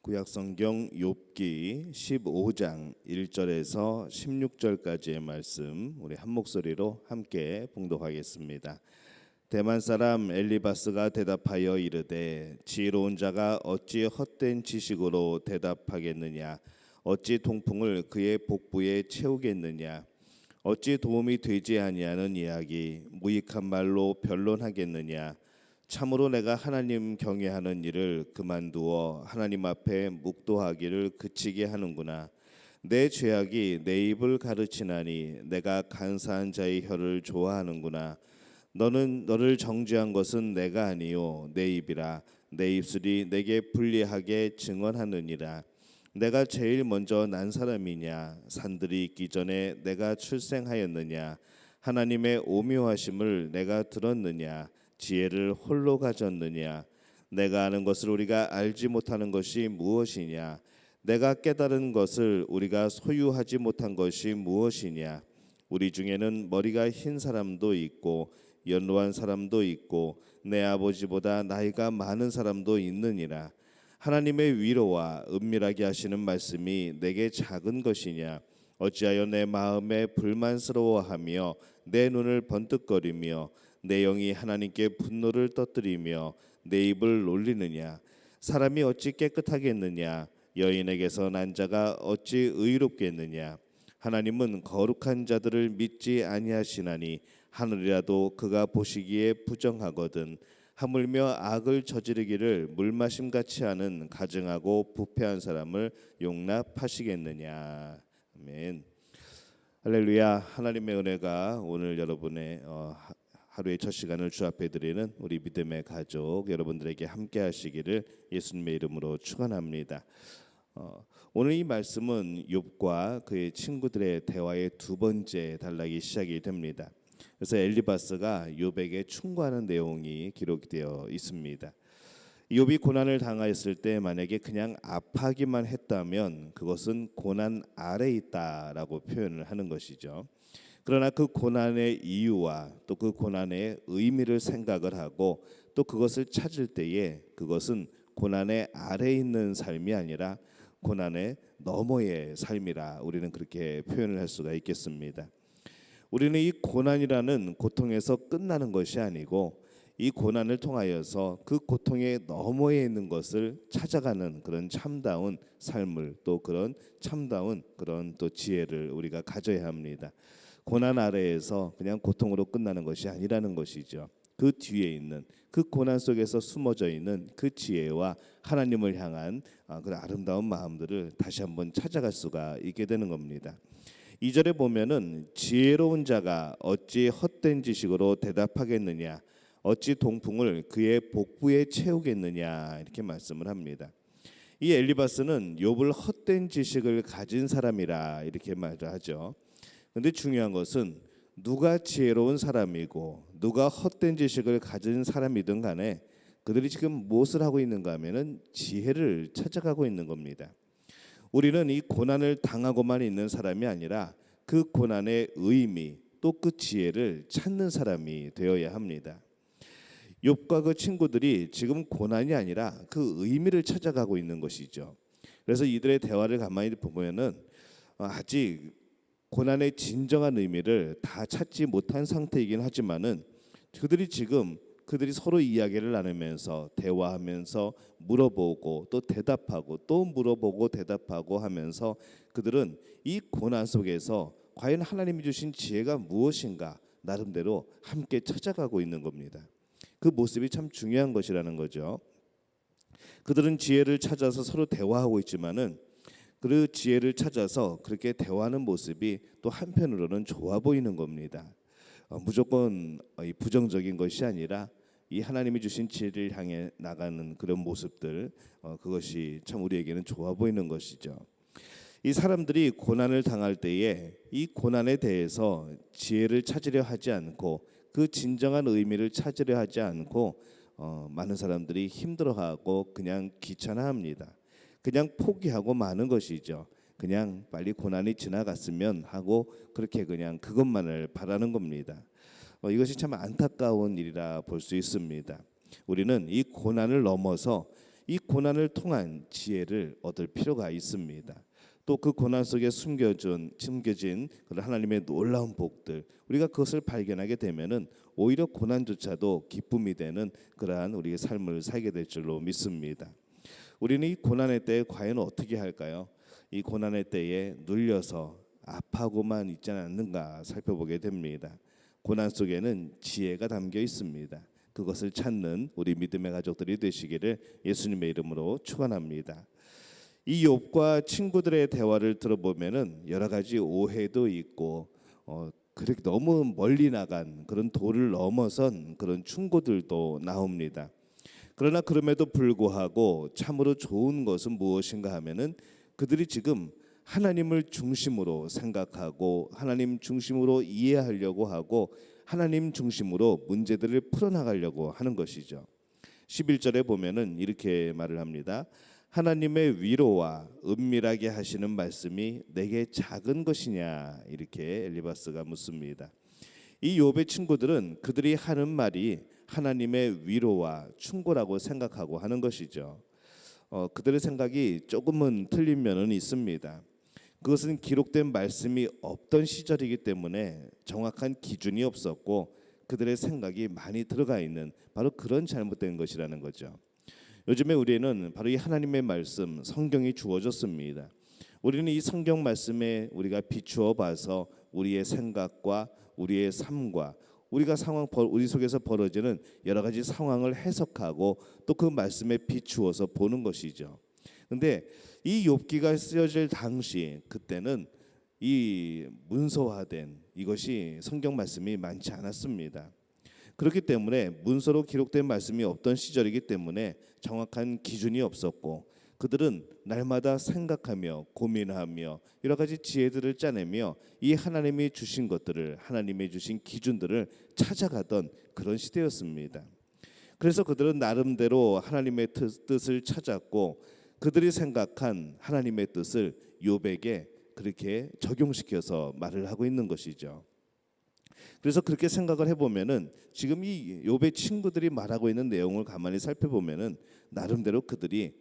구약성경 욥기 15장 1절에서 16절까지의 말씀 우리 한 목소리로 함께 봉독하겠습니다. 대만 사람 엘리바스가 대답하여 이르되 지혜로운 자가 어찌 헛된 지식으로 대답하겠느냐. 어찌 통풍을 그의 복부에 채우겠느냐. 어찌 도움이 되지 아니하는 이야기 무익한 말로 변론하겠느냐. 참으로 내가 하나님 경외하는 일을 그만두어 하나님 앞에 묵도하기를 그치게 하는구나. 내 죄악이 내 입을 가르치나니 내가 간사한 자의 혀를 좋아하는구나. 너를 정죄한 것은 내가 아니요 내 입이라. 내 입술이 내게 불리하게 증언하느니라. 내가 제일 먼저 난 사람이냐. 산들이 있기 전에 내가 출생하였느냐. 하나님의 오묘하심을 내가 들었느냐. 지혜를 홀로 가졌느냐. 내가 아는 것을 우리가 알지 못하는 것이 무엇이냐. 내가 깨달은 것을 우리가 소유하지 못한 것이 무엇이냐. 우리 중에는 머리가 흰 사람도 있고 연로한 사람도 있고 내 아버지보다 나이가 많은 사람도 있느니라. 하나님의 위로와 은밀하게 하시는 말씀이 내게 작은 것이냐. 어찌하여 내 마음에 불만스러워하며 내 눈을 번뜩거리며 내 영이 하나님께 분노를 터뜨리며 내 입을 놀리느냐. 사람이 어찌 깨끗하겠느냐. 여인에게서 난 자가 어찌 의롭겠느냐. 하나님은 거룩한 자들을 믿지 아니하시나니 하늘이라도 그가 보시기에 부정하거든. 하물며 악을 저지르기를 물마심같이 하는 가증하고 부패한 사람을 용납하시겠느냐. 아멘. 할렐루야. 하나님의 은혜가 오늘 여러분의 하루의 첫 시간을 주 앞에 드리는 우리 믿음의 가족 여러분들에게 함께 하시기를 예수님의 이름으로 축원합니다. 오늘 이 말씀은 욥과 그의 친구들의 대화의 두 번째 단락이 시작이 됩니다. 그래서 엘리바스가 욥에게 충고하는 내용이 기록되어 있습니다. 욥이 고난을 당하였을 때 만약에 그냥 아파하기만 했다면 그것은 고난 아래에 있다라고 표현을 하는 것이죠. 그러나 그 고난의 이유와 또 그 고난의 의미를 생각을 하고 또 그것을 찾을 때에 그것은 고난의 아래에 있는 삶이 아니라 고난의 너머의 삶이라 우리는 그렇게 표현을 할 수가 있겠습니다. 우리는 이 고난이라는 고통에서 끝나는 것이 아니고 이 고난을 통하여서 그 고통의 너머에 있는 것을 찾아가는 그런 참다운 삶을 또 그런 참다운 그런 또 지혜를 우리가 가져야 합니다. 고난 아래에서 그냥 고통으로 끝나는 것이 아니라는 것이죠. 그 뒤에 있는 그 고난 속에서 숨어져 있는 그 지혜와 하나님을 향한 그 아름다운 마음들을 다시 한번 찾아갈 수가 있게 되는 겁니다. 2절에 보면은 지혜로운 자가 어찌 헛된 지식으로 대답하겠느냐. 어찌 동풍을 그의 복부에 채우겠느냐. 이렇게 말씀을 합니다. 이 엘리바스는 욥을 헛된 지식을 가진 사람이라 이렇게 말을 하죠. 그런데 중요한 것은 누가 지혜로운 사람이고 누가 헛된 지식을 가진 사람이든 간에 그들이 지금 무엇을 하고 있는가 하면은 지혜를 찾아가고 있는 겁니다. 우리는 이 고난을 당하고만 있는 사람이 아니라 그 고난의 의미 또 그 지혜를 찾는 사람이 되어야 합니다. 욥과 그 친구들이 지금 고난이 아니라 그 의미를 찾아가고 있는 것이죠. 그래서 이들의 대화를 가만히 보면은 아직 고난의 진정한 의미를 다 찾지 못한 상태이긴 하지만은 그들이 서로 이야기를 나누면서 대화하면서 물어보고 또 대답하고 또 물어보고 대답하고 하면서 그들은 이 고난 속에서 과연 하나님이 주신 지혜가 무엇인가 나름대로 함께 찾아가고 있는 겁니다. 그 모습이 참 중요한 것이라는 거죠. 그들은 지혜를 찾아서 서로 대화하고 있지만은 그 지혜를 찾아서 그렇게 대화하는 모습이 또 한편으로는 좋아 보이는 겁니다. 무조건 부정적인 것이 아니라 이 하나님이 주신 지혜를 향해 나가는 그런 모습들 그것이 참 우리에게는 좋아 보이는 것이죠. 이 사람들이 고난을 당할 때에 이 고난에 대해서 지혜를 찾으려 하지 않고 그 진정한 의미를 찾으려 하지 않고 많은 사람들이 힘들어하고 그냥 귀찮아합니다. 그냥 포기하고 마는 것이죠. 그냥 빨리 고난이 지나갔으면 하고 그렇게 그냥 그것만을 바라는 겁니다. 이것이 참 안타까운 일이라 볼 수 있습니다. 우리는 이 고난을 넘어서 이 고난을 통한 지혜를 얻을 필요가 있습니다. 또 그 고난 속에 숨겨진 그런 하나님의 놀라운 복들, 우리가 그것을 발견하게 되면은 오히려 고난조차도 기쁨이 되는 그러한 우리의 삶을 살게 될 줄로 믿습니다. 우리는 이 고난의 때에 과연 어떻게 할까요? 이 고난의 때에 눌려서 아파하고만 있지 않는가 살펴보게 됩니다. 고난 속에는 지혜가 담겨 있습니다. 그것을 찾는 우리 믿음의 가족들이 되시기를 예수님의 이름으로 축원합니다. 이 욥과 친구들의 대화를 들어보면은 여러 가지 오해도 있고 그렇게 너무 멀리 나간 그런 도를 넘어선 그런 충고들도 나옵니다. 그러나 그럼에도 불구하고 참으로 좋은 것은 무엇인가 하면은 그들이 지금 하나님을 중심으로 생각하고 하나님 중심으로 이해하려고 하고 하나님 중심으로 문제들을 풀어나가려고 하는 것이죠. 11절에 보면은 이렇게 말을 합니다. 하나님의 위로와 은밀하게 하시는 말씀이 내게 작은 것이냐, 이렇게 엘리바스가 묻습니다. 이 욥의 친구들은 그들이 하는 말이 하나님의 위로와 충고라고 생각하고 하는 것이죠. 그들의 생각이 조금은 틀린 면은 있습니다. 그것은 기록된 말씀이 없던 시절이기 때문에 정확한 기준이 없었고 그들의 생각이 많이 들어가 있는 바로 그런 잘못된 것이라는 거죠. 요즘에 우리는 바로 이 하나님의 말씀, 성경이 주어졌습니다. 우리는 이 성경 말씀에 우리가 비추어 봐서 우리의 생각과 우리의 삶과 우리 속에서 벌어지는 여러 가지 상황을 해석하고 또 그 말씀에 비추어서 보는 것이죠. 그런데 이 욥기가 쓰여질 당시 그때는 이 문서화된 이것이 성경 말씀이 많지 않았습니다. 그렇기 때문에 문서로 기록된 말씀이 없던 시절이기 때문에 정확한 기준이 없었고 그들은 날마다 생각하며 고민하며 여러 가지 지혜들을 짜내며 이 하나님이 주신 것들을, 하나님이 주신 기준들을 찾아가던 그런 시대였습니다. 그래서 그들은 나름대로 하나님의 뜻을 찾았고 그들이 생각한 하나님의 뜻을 욥에게 그렇게 적용시켜서 말을 하고 있는 것이죠. 그래서 그렇게 생각을 해보면은 지금 이 욥의 친구들이 말하고 있는 내용을 가만히 살펴보면은 나름대로 그들이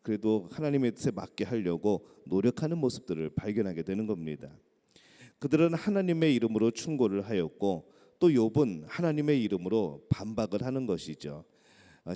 그래도 하나님의 뜻에 맞게 하려고 노력하는 모습들을 발견하게 되는 겁니다. 그들은 하나님의 이름으로 충고를 하였고 또 욥은 하나님의 이름으로 반박을 하는 것이죠.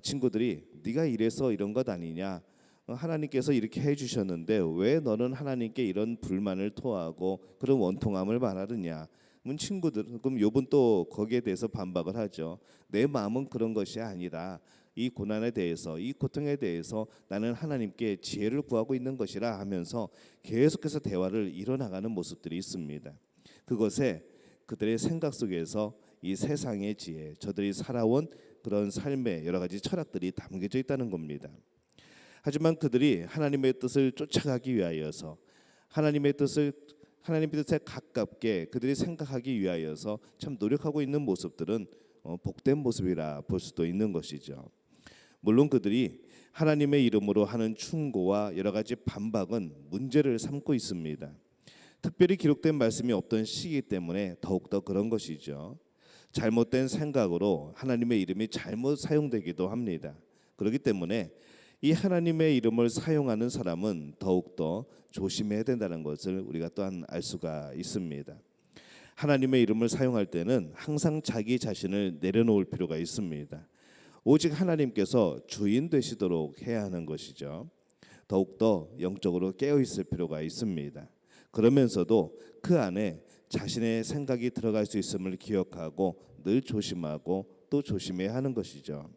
친구들이 네가 이래서 이런 것 아니냐, 하나님께서 이렇게 해주셨는데 왜 너는 하나님께 이런 불만을 토하고 그런 원통함을 말하느냐. 그럼 욥은 또 거기에 대해서 반박을 하죠. 내 마음은 그런 것이 아니라 이 고난에 대해서, 이 고통에 대해서 나는 하나님께 지혜를 구하고 있는 것이라 하면서 계속해서 대화를 이뤄나가는 모습들이 있습니다. 그것에 그들의 생각 속에서 이 세상의 지혜, 저들이 살아온 그런 삶의 여러 가지 철학들이 담겨져 있다는 겁니다. 하지만 그들이 하나님의 뜻을 쫓아가기 위하여서 하나님의 뜻에 가깝게 그들이 생각하기 위하여서 참 노력하고 있는 모습들은 복된 모습이라 볼 수도 있는 것이죠. 물론 그들이 하나님의 이름으로 하는 충고와 여러 가지 반박은 문제를 삼고 있습니다. 특별히 기록된 말씀이 없던 시기 때문에 더욱더 그런 것이죠. 잘못된 생각으로 하나님의 이름이 잘못 사용되기도 합니다. 그렇기 때문에 이 하나님의 이름을 사용하는 사람은 더욱더 조심해야 된다는 것을 우리가 또한 알 수가 있습니다. 하나님의 이름을 사용할 때는 항상 자기 자신을 내려놓을 필요가 있습니다. 오직 하나님께서 주인 되시도록 해야 하는 것이죠. 더욱더 영적으로 깨어 있을 필요가 있습니다. 그러면서도 그 안에 자신의 생각이 들어갈 수 있음을 기억하고 늘 조심하고 또 조심해야 하는 것이죠.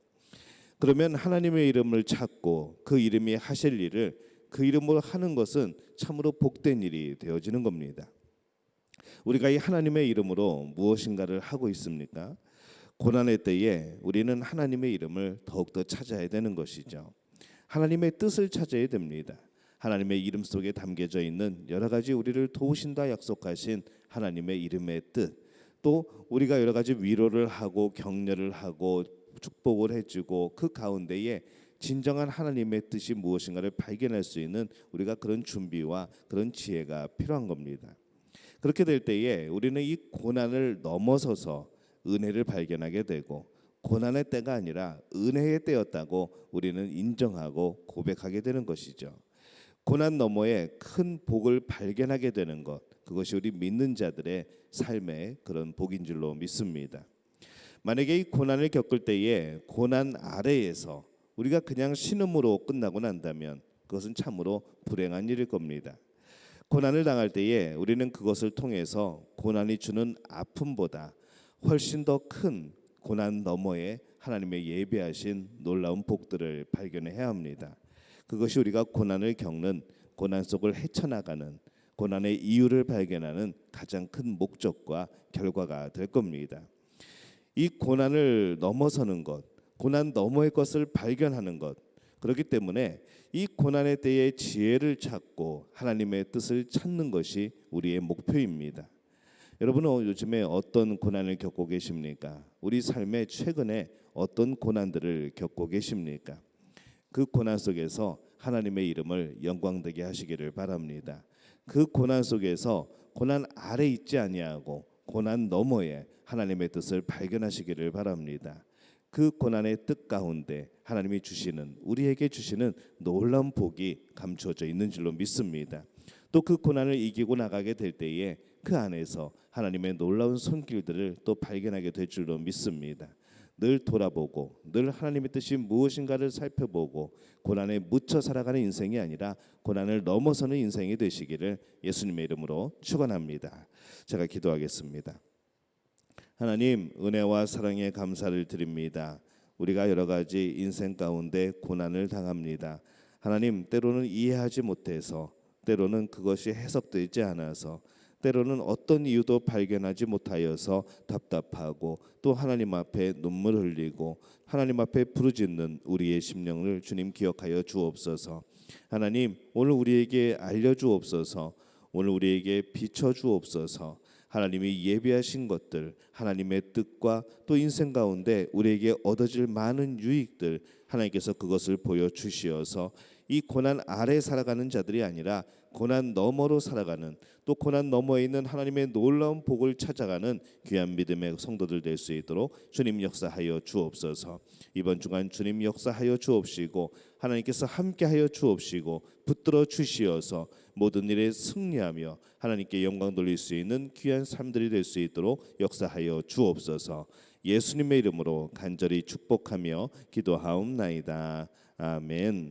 그러면 하나님의 이름을 찾고 그 이름이 하실 일을 그 이름으로 하는 것은 참으로 복된 일이 되어지는 겁니다. 우리가 이 하나님의 이름으로 무엇인가를 하고 있습니까? 고난의 때에 우리는 하나님의 이름을 더욱더 찾아야 되는 것이죠. 하나님의 뜻을 찾아야 됩니다. 하나님의 이름 속에 담겨져 있는 여러 가지 우리를 도우신다 약속하신 하나님의 이름의 뜻, 또 우리가 여러 가지 위로를 하고 격려를 하고 축복을 해주고 그 가운데에 진정한 하나님의 뜻이 무엇인가를 발견할 수 있는 우리가 그런 준비와 그런 지혜가 필요한 겁니다. 그렇게 될 때에 우리는 이 고난을 넘어서서 은혜를 발견하게 되고 고난의 때가 아니라 은혜의 때였다고 우리는 인정하고 고백하게 되는 것이죠. 고난 너머에 큰 복을 발견하게 되는 것, 그것이 우리 믿는 자들의 삶의 그런 복인 줄로 믿습니다. 만약에 이 고난을 겪을 때에 고난 아래에서 우리가 그냥 신음으로 끝나고 난다면 그것은 참으로 불행한 일일 겁니다. 고난을 당할 때에 우리는 그것을 통해서 고난이 주는 아픔보다 훨씬 더 큰 고난 너머에 하나님의 예비하신 놀라운 복들을 발견해야 합니다. 그것이 우리가 고난을 겪는, 고난 속을 헤쳐나가는, 고난의 이유를 발견하는 가장 큰 목적과 결과가 될 겁니다. 이 고난을 넘어서는 것, 고난 너머의 것을 발견하는 것, 그렇기 때문에 이 고난의 때에 지혜를 찾고 하나님의 뜻을 찾는 것이 우리의 목표입니다. 여러분은 요즘에 어떤 고난을 겪고 계십니까? 우리 삶에 최근에 어떤 고난들을 겪고 계십니까? 그 고난 속에서 하나님의 이름을 영광되게 하시기를 바랍니다. 그 고난 속에서 고난 아래 있지 아니하고 고난 너머에 하나님의 뜻을 발견하시기를 바랍니다. 그 고난의 뜻 가운데 하나님이 주시는, 우리에게 주시는 놀라운 복이 감추어져 있는 줄로 믿습니다. 또 그 고난을 이기고 나가게 될 때에 그 안에서 하나님의 놀라운 손길들을 또 발견하게 될 줄로 믿습니다. 늘 돌아보고 늘 하나님의 뜻이 무엇인가를 살펴보고 고난에 묻혀 살아가는 인생이 아니라 고난을 넘어서는 인생이 되시기를 예수님의 이름으로 축원합니다. 제가 기도하겠습니다. 하나님, 은혜와 사랑에 감사를 드립니다. 우리가 여러 가지 인생 가운데 고난을 당합니다. 하나님, 때로는 이해하지 못해서, 때로는 그것이 해석되지 않아서, 때로는 어떤 이유도 발견하지 못하여서 답답하고 또 하나님 앞에 눈물 흘리고 하나님 앞에 부르짖는 우리의 심령을 주님 기억하여 주옵소서. 하나님, 오늘 우리에게 알려주옵소서. 오늘 우리에게 비춰주옵소서. 하나님이 예비하신 것들, 하나님의 뜻과 또 인생 가운데 우리에게 얻어질 많은 유익들, 하나님께서 그것을 보여주시어서 이 고난 아래 살아가는 자들이 아니라 고난 너머로 살아가는, 또 고난 너머에 있는 하나님의 놀라운 복을 찾아가는 귀한 믿음의 성도들 될 수 있도록 주님 역사하여 주옵소서. 이번 주간 주님 역사하여 주옵시고 하나님께서 함께하여 주옵시고 붙들어 주시어서 모든 일에 승리하며 하나님께 영광 돌릴 수 있는 귀한 삶들이 될 수 있도록 역사하여 주옵소서. 예수님의 이름으로 간절히 축복하며 기도하옵나이다. 아멘.